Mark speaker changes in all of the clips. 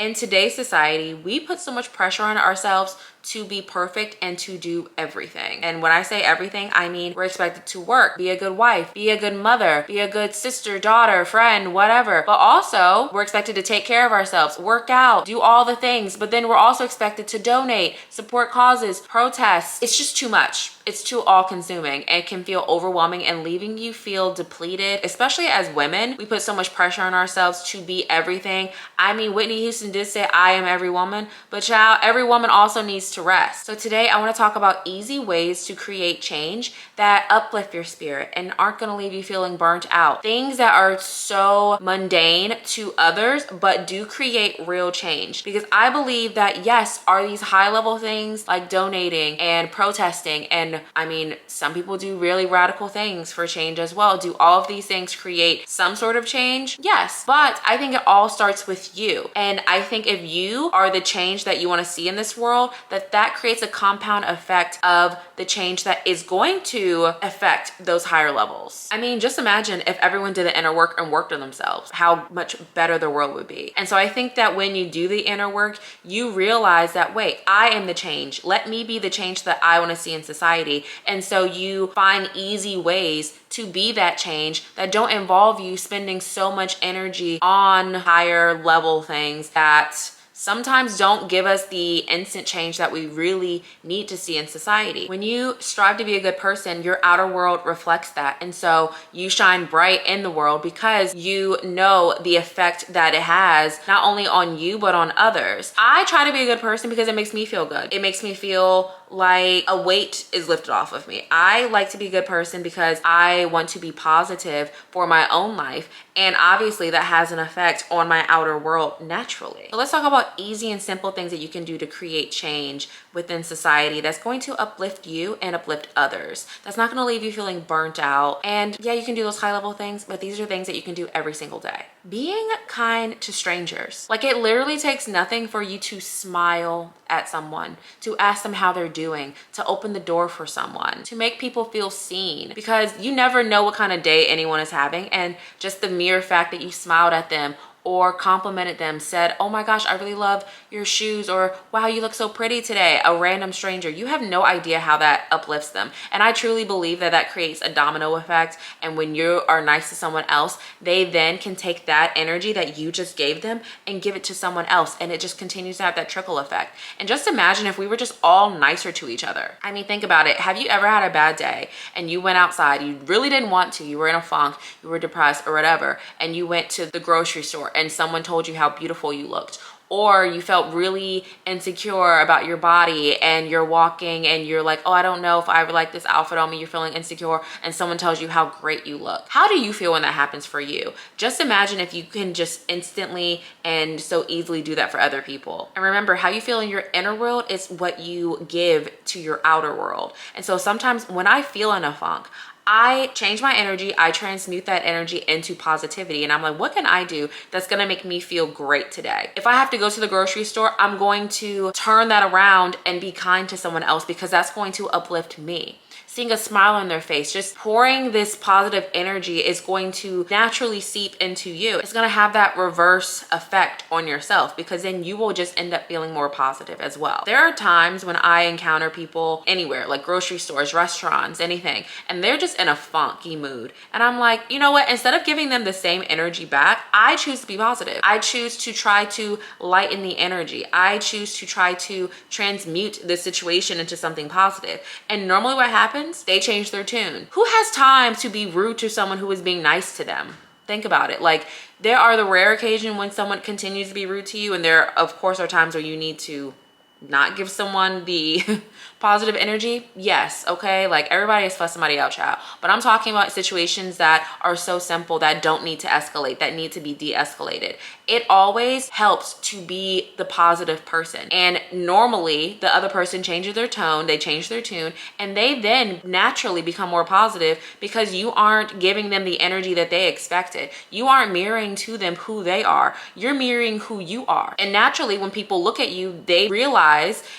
Speaker 1: In today's society, we put so much pressure on ourselves to be perfect and to do everything. And when I say everything, I mean we're expected to work, be a good wife, be a good mother, be a good sister, daughter, friend, whatever. But also, we're expected to take care of ourselves, work out, do all the things. But then we're also expected to donate, support causes, protest. It's just too much. It's too all-consuming and can feel overwhelming and leaving you feel depleted. Especially as women, we put so much pressure on ourselves to be everything. I mean, Whitney Houston did say, I am every woman, but child, every woman also needs to rest. So today I want to talk about easy ways to create change that uplift your spirit and aren't going to leave you feeling burnt out. Things that are so mundane to others, but do create real change. Because I believe that yes, are these high level things like donating and protesting, and I mean, some people do really radical things for change as well. Do all of these things create some sort of change? Yes, but I think it all starts with you. And I think if you are the change that you want to see in this world, that creates a compound effect of the change that is going to affect those higher levels. I mean, just imagine if everyone did the inner work and worked on themselves, how much better the world would be. And so I think that when you do the inner work, you realize that, wait, I am the change. Let me be the change that I want to see in society. And so you find easy ways to be that change that don't involve you spending so much energy on higher level things that sometimes don't give us the instant change that we really need to see in society. When you strive to be a good person, your outer world reflects that. And so you shine bright in the world because you know the effect that it has, not only on you, but on others. I try to be a good person because it makes me feel good. It makes me feel like a weight is lifted off of me. I like to be a good person because I want to be positive for my own life. And obviously that has an effect on my outer world naturally. So let's talk about easy and simple things that you can do to create change within society that's going to uplift you and uplift others. That's not going to leave you feeling burnt out. And yeah, you can do those high level things, but these are things that you can do every single day. Being kind to strangers. Like, it literally takes nothing for you to smile at someone, to ask them how they're doing, to open the door for someone, to make people feel seen, because you never know what kind of day anyone is having. And just the mere fact that you smiled at them or complimented them, said, oh my gosh, I really love your shoes, or wow, you look so pretty today, a random stranger, you have no idea how that uplifts them. And I truly believe that that creates a domino effect. And when you are nice to someone else, they then can take that energy that you just gave them and give it to someone else. And it just continues to have that trickle effect. And just imagine if we were just all nicer to each other. I mean, think about it. Have you ever had a bad day and you went outside, you really didn't want to, you were in a funk, you were depressed or whatever, and you went to the grocery store and someone told you how beautiful you looked, or you felt really insecure about your body and you're walking and you're like, oh, I don't know if I like this outfit on me, you're feeling insecure, and someone tells you how great you look. How do you feel when that happens for you? Just imagine if you can just instantly and so easily do that for other people. And remember, how you feel in your inner world is what you give to your outer world. And so sometimes when I feel in a funk, I change my energy, I transmute that energy into positivity. And I'm like, what can I do that's gonna make me feel great today? If I have to go to the grocery store, I'm going to turn that around and be kind to someone else, because that's going to uplift me. Seeing a smile on their face, just pouring this positive energy is going to naturally seep into you. It's going to have that reverse effect on yourself, because then you will just end up feeling more positive as well. There are times when I encounter people anywhere, like grocery stores, restaurants, anything, and they're just in a funky mood. And I'm like, you know what? Instead of giving them the same energy back, I choose to be positive. I choose to try to lighten the energy. I choose to try to transmute the situation into something positive. And normally what happens, they change their tune. Who has time to be rude to someone who is being nice to them? Think about it. Like, there are the rare occasion when someone continues to be rude to you, and there of course are times where you need to not give someone the positive energy. Yes, okay, like everybody has fussed somebody out, child, but I'm talking about situations that are so simple that don't need to escalate, that need to be de-escalated. It always helps to be the positive person, and normally the other person changes their tone, they change their tune, and they then naturally become more positive because you aren't giving them the energy that they expected. You aren't mirroring to them who they are, you're mirroring who you are. And naturally when people look at you, they realize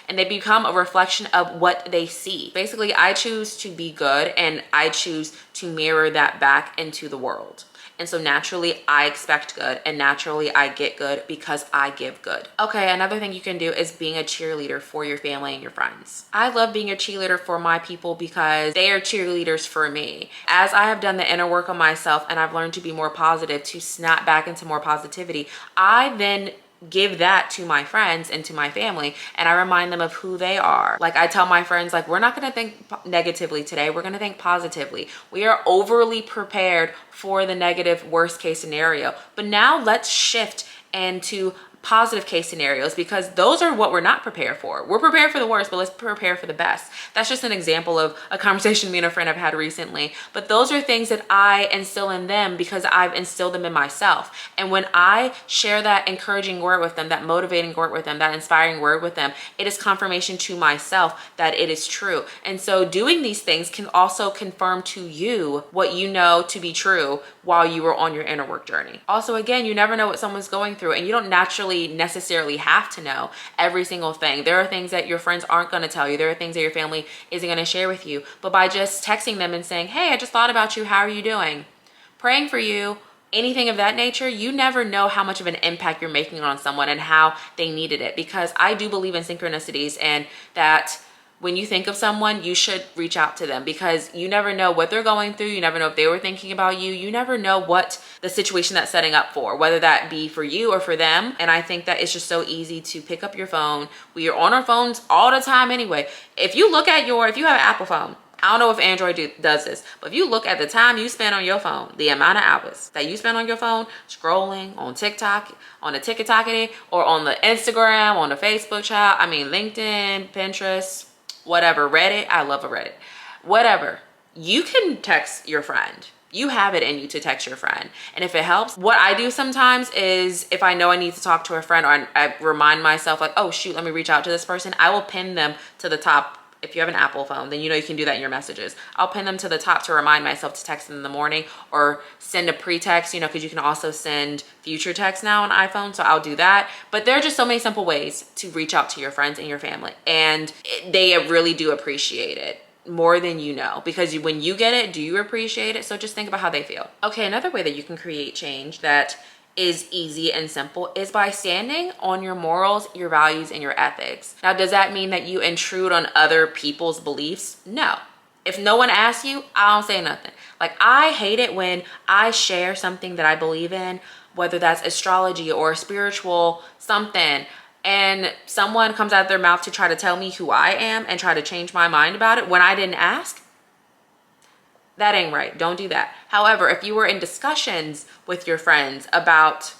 Speaker 1: and they become a reflection of what they see. Basically, I choose to be good and I choose to mirror that back into the world. And so naturally I expect good, and naturally I get good because I give good. Okay, another thing you can do is being a cheerleader for your family and your friends. I love being a cheerleader for my people because they are cheerleaders for me. As I have done the inner work on myself and I've learned to be more positive, to snap back into more positivity, I then give that to my friends and to my family, and I remind them of who they are. Like I tell my friends, like, we're not going to think negatively today, we're going to think positively. We are overly prepared for the negative worst case scenario, but now let's shift into positive case scenarios, because those are what we're not prepared for. We're prepared for the worst, but let's prepare for the best. That's just an example of a conversation me and a friend have had recently. But those are things that I instill in them because I've instilled them in myself. And when I share that encouraging word with them, that motivating word with them, that inspiring word with them, it is confirmation to myself that it is true. And so doing these things can also confirm to you what you know to be true while you were on your inner work journey. Also, again, you never know what someone's going through, and you don't necessarily have to know every single thing. There are things that your friends aren't going to tell you. There are things that your family isn't going to share with you. But by just texting them and saying, hey, I just thought about you, how are you doing? Praying for you, anything of that nature, you never know how much of an impact you're making on someone and how they needed it. Because I do believe in synchronicities, and that when you think of someone, you should reach out to them, because you never know what they're going through. You never know if they were thinking about you. You never know what the situation that's setting up for, whether that be for you or for them. And I think that it's just so easy to pick up your phone. We are on our phones all the time anyway. If you look at if you have an Apple phone, I don't know if Android does this, but if you look at the time you spend on your phone, the amount of hours that you spend on your phone, scrolling on TikTok, on the TikTok, or on the Instagram, on the Facebook child, I mean, LinkedIn, Pinterest, whatever, Reddit, I love a Reddit, whatever, you can text your friend. You have it in you to text your friend. And if it helps, what I do sometimes is, if I know I need to talk to a friend, or I remind myself like, oh shoot, let me reach out to this person, I will pin them to the top. If you have an Apple phone, then you can do that in your messages. I'll pin them to the top to remind myself to text them in the morning, or send a pre-text, because you can also send future text now on iPhone. So I'll do that. But there are just so many simple ways to reach out to your friends and your family. And they really do appreciate it more than you know, because when you get it, do you appreciate it? So just think about how they feel. Okay, another way that you can create change that is easy and simple is by standing on your morals, your values, and your ethics. Now, does that mean that you intrude on other people's beliefs? No. If no one asks you, I don't say nothing. Like, I hate it when I share something that I believe in, whether that's astrology or spiritual something, and someone comes out of their mouth to try to tell me who I am and try to change my mind about it when I didn't ask. That ain't right. Don't do that. However, if you were in discussions with your friends about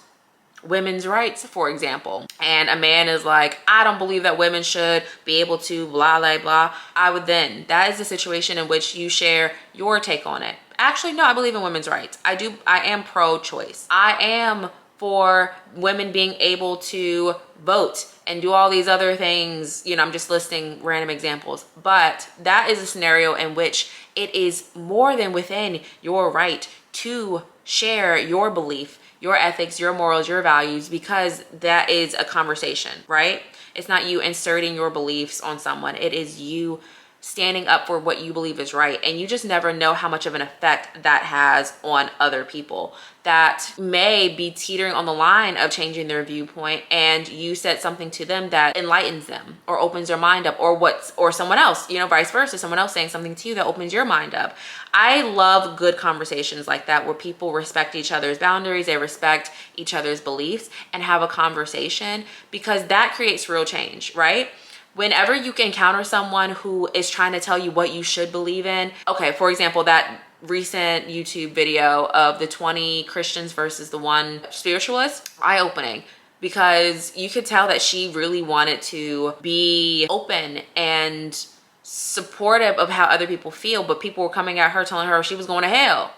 Speaker 1: women's rights, for example, and a man is like, I don't believe that women should be able to blah, blah, blah, that is a situation in which you share your take on it. Actually, no, I believe in women's rights. I am pro-choice. I am for women being able to vote and do all these other things. I'm just listing random examples, but that is a scenario in which it is more than within your right to share your belief, your ethics, your morals, your values, because that is a conversation, right? It's not you inserting your beliefs on someone. It is you standing up for what you believe is right. And you just never know how much of an effect that has on other people that may be teetering on the line of changing their viewpoint, and you said something to them that enlightens them or opens their mind up, or someone else, vice versa, someone else saying something to you that opens your mind up. I love good conversations like that, where people respect each other's boundaries, they respect each other's beliefs, and have a conversation, because that creates real change, right? Whenever you encounter someone who is trying to tell you what you should believe in, okay, for example, that recent YouTube video of the 20 Christians versus the one spiritualist, eye-opening, because you could tell that she really wanted to be open and supportive of how other people feel, but people were coming at her telling her she was going to hell.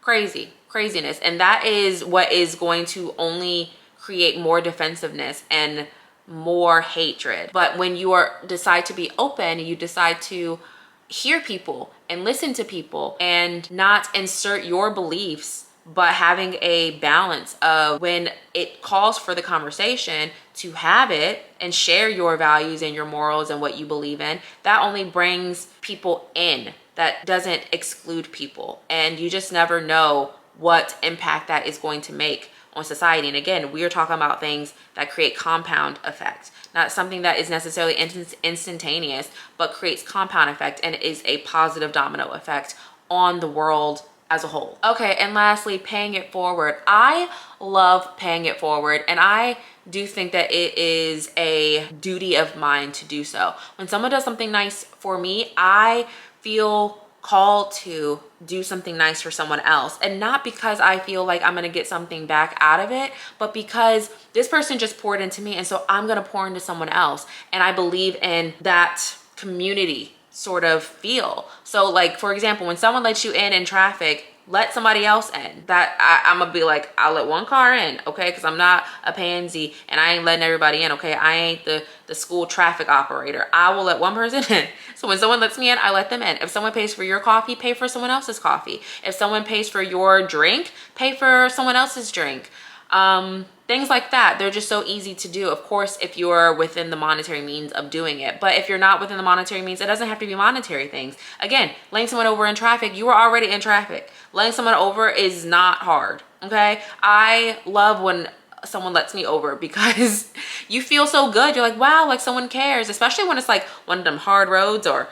Speaker 1: Craziness. And that is what is going to only create more defensiveness and more hatred. But when you decide to be open, you decide to hear people and listen to people and not insert your beliefs, but having a balance of when it calls for the conversation to have it and share your values and your morals and what you believe in, that only brings people in. That doesn't exclude people. And you just never know what impact that is going to make on society. And again, we are talking about things that create compound effect, not something that is necessarily instantaneous, but creates compound effect and is a positive domino effect on the world as a whole. Okay, and lastly, paying it forward. I love paying it forward, and I do think that it is a duty of mine to do so. When someone does something nice for me, I feel called to do something nice for someone else, and not because I feel like I'm gonna get something back out of it, but because this person just poured into me, and so I'm gonna pour into someone else. And I believe in that community sort of feel. So like, for example, when someone lets you in traffic, let somebody else in. That I'm gonna be like, I'll let one car in, okay? Because I'm not a pansy and I ain't letting everybody in, okay? I ain't the school traffic operator. I will let one person in. So when someone lets me in, I let them in. If someone pays for your coffee, pay for someone else's coffee. If someone pays for your drink, pay for someone else's drink. Things like that. They're just so easy to do. Of course, if you're within the monetary means of doing it. But if you're not within the monetary means, it doesn't have to be monetary things. Again, laying someone over in traffic, you were already in traffic. Laying someone over is not hard, okay? I love when someone lets me over because you feel so good. You're like, wow, like someone cares, especially when it's like one of them hard roads or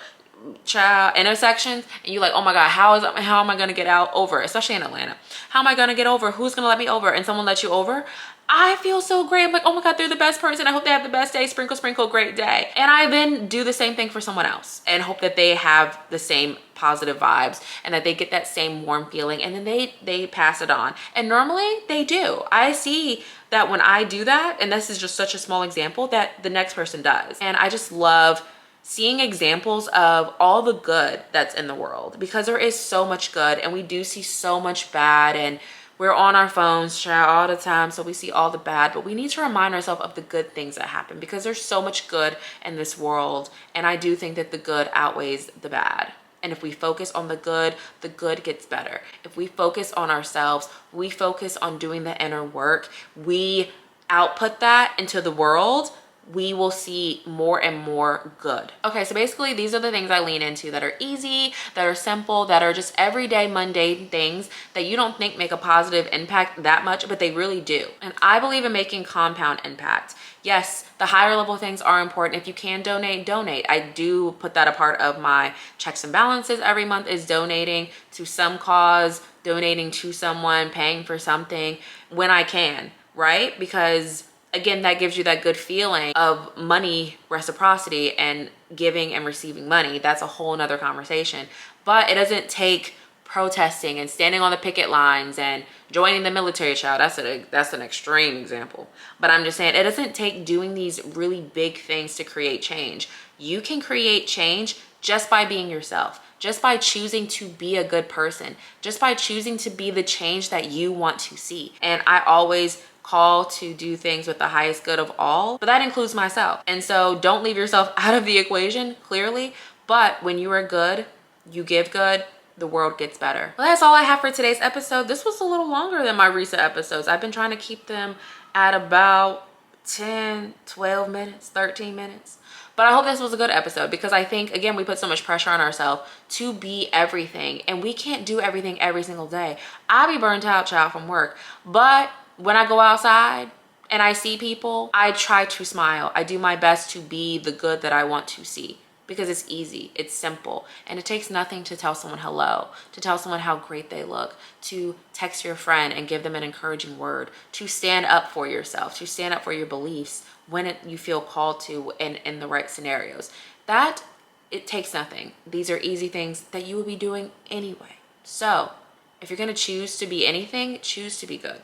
Speaker 1: child intersections, and you're like, oh my god, how am I gonna get out over, especially in Atlanta? How am I gonna get over? Who's gonna let me over? And someone lets you over. I feel so great. I'm like, oh my god, they're the best person. I hope they have the best day. Sprinkle, sprinkle, great day. And I then do the same thing for someone else and hope that they have the same positive vibes and that they get that same warm feeling, and then they pass it on. And normally they do. I see that when I do that, and this is just such a small example, that the next person does. And I just love seeing examples of all the good that's in the world, because there is so much good and we do see so much bad, and we're on our phones all the time, so we see all the bad, but we need to remind ourselves of the good things that happen, because there's so much good in this world. And I do think that the good outweighs the bad. And if we focus on the good gets better. If we focus on ourselves, we focus on doing the inner work, we output that into the world, we will see more and more good. Okay, so basically these are the things I lean into that are easy, that are simple, that are just everyday mundane things that you don't think make a positive impact that much, but they really do. And I believe in making compound impact. Yes, the higher level things are important. If you can donate, donate. I do put that a part of my checks and balances every month, is donating to some cause, donating to someone, paying for something when I can, right? Because again, that gives you that good feeling of money reciprocity, and giving and receiving money. That's a whole nother conversation. But it doesn't take protesting and standing on the picket lines and joining the military, child. That's an extreme example. But I'm just saying, it doesn't take doing these really big things to create change. You can create change just by being yourself, just by choosing to be a good person, just by choosing to be the change that you want to see. And I always call to do things with the highest good of all, but that includes myself. And so don't leave yourself out of the equation, clearly. But when you are good, you give good, the world gets better. Well, that's all I have for today's episode. This was a little longer than my recent episodes. I've been trying to keep them at about 10, 12 minutes, 13 minutes. But I hope this was a good episode, because I think, again, we put so much pressure on ourselves to be everything, and we can't do everything every single day. I be burnt out, child, from work. But when I go outside and I see people, I try to smile. I do my best to be the good that I want to see, because it's easy, it's simple, and it takes nothing to tell someone hello, to tell someone how great they look, to text your friend and give them an encouraging word, to stand up for yourself, to stand up for your beliefs when you feel called to, in the right scenarios. That, it takes nothing. These are easy things that you will be doing anyway. So if you're gonna choose to be anything, choose to be good.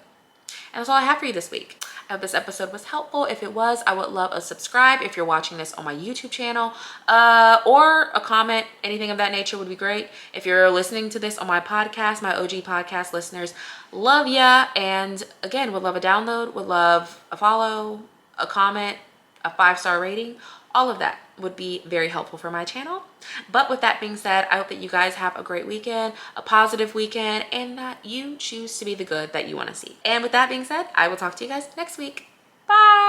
Speaker 1: And that's all I have for you this week. I hope this episode was helpful. If it was, I would love a subscribe if you're watching this on my YouTube channel, or a comment. Anything of that nature would be great. If you're listening to this on my podcast, my OG podcast listeners, love ya. And again, would love a download, would love a follow, a comment, a 5-star rating. All of that would be very helpful for my channel. But with that being said, I hope that you guys have a great weekend, a positive weekend, and that you choose to be the good that you want to see. And with that being said, I will talk to you guys next week. Bye.